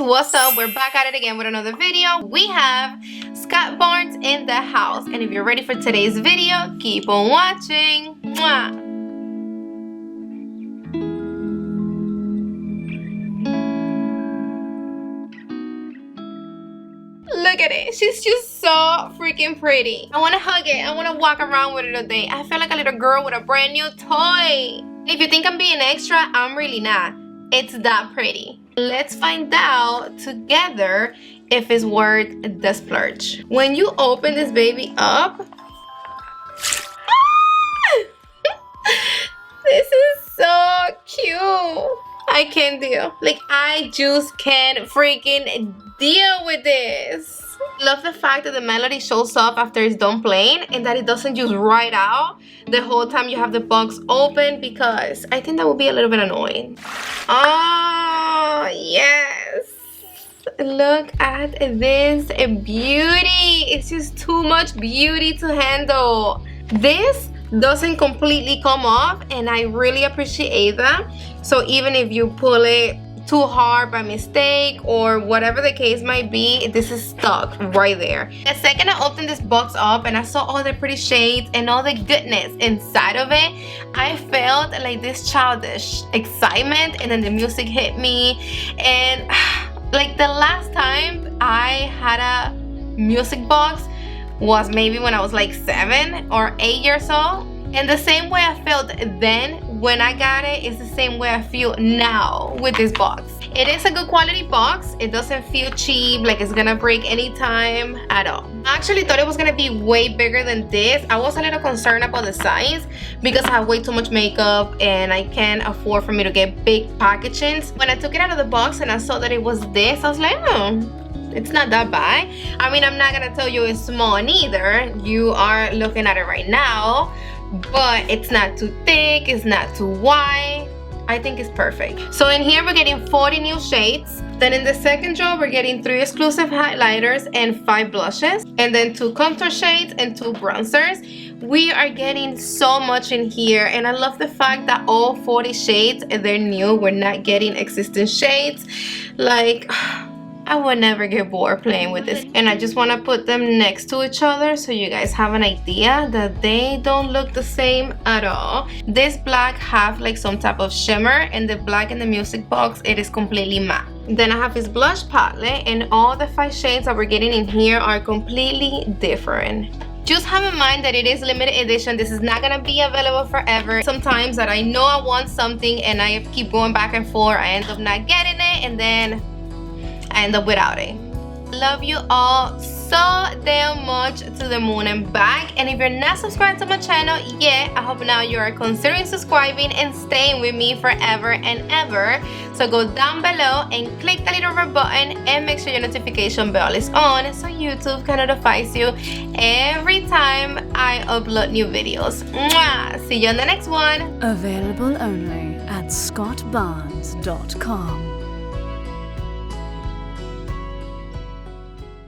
what's up? We're back at it again with another video. We have Scott Barnes in the house, and if you're ready for today's video, keep on watching. Mwah. Look at it. She's just so freaking pretty. I want to hug it. I want to walk around with it today. I feel like a little girl with a brand new toy. If you think I'm being extra, I'm really not. It's that pretty. Let's find out together if it's worth the splurge. When you open this baby up, this is so cute. I can't deal. Like, I just can't freaking deal with this. Love the fact that the melody shows up after it's done playing and that it doesn't just ride out the whole time you have the box open, because I think that would be a little bit annoying. Oh, yes. Look at this beauty. It's just too much beauty to handle. This doesn't completely come off, and I really appreciate that. So even if you pull it too hard by mistake or whatever the case might be, this is stuck right there. The second I opened this box up and I saw all the pretty shades and all the goodness inside of it, I felt like this childish excitement, and then the music hit me. And like, the last time I had a music box was maybe when I was like 7 or 8 years old. And the same way I felt then when I got it is the same way I feel now with this box. It is a good quality box. It doesn't feel cheap, like it's gonna break anytime at all. I actually thought it was gonna be way bigger than this. I was a little concerned about the size because I have way too much makeup and I can't afford for me to get big packagings. When I took it out of the box and I saw that it was this, I was like, oh, it's not that bad. I mean, I'm not gonna tell you it's small neither. You are looking at it right now, but it's not too thick, it's not too wide. I think it's perfect. So in here we're getting 40 new shades. Then in the second drawer we're getting 3 exclusive highlighters and 5 blushes, and then 2 contour shades and 2 bronzers. We are getting so much in here, and I love the fact that all 40 shades, they're new. We're not getting existing shades. Like, I would never get bored playing with this. And I just want to put them next to each other so you guys have an idea that they don't look the same at all. This black have like some type of shimmer, and the black in the music box, it is completely matte. Then I have this blush palette, and all the 5 shades that we're getting in here are completely different. Just have in mind that it is limited edition. This is not gonna be available forever. Sometimes that I know I want something and I keep going back and forth, I end up not getting it, and then I end up without it. Love you all so damn much to the moon and back. And if you're not subscribed to my channel yet, I hope now you are considering subscribing and staying with me forever and ever. So go down below and click the little red button and make sure your notification bell is on so YouTube can notify you every time I upload new videos. Mwah! See you on the next one. Available only at scottbarnes.com.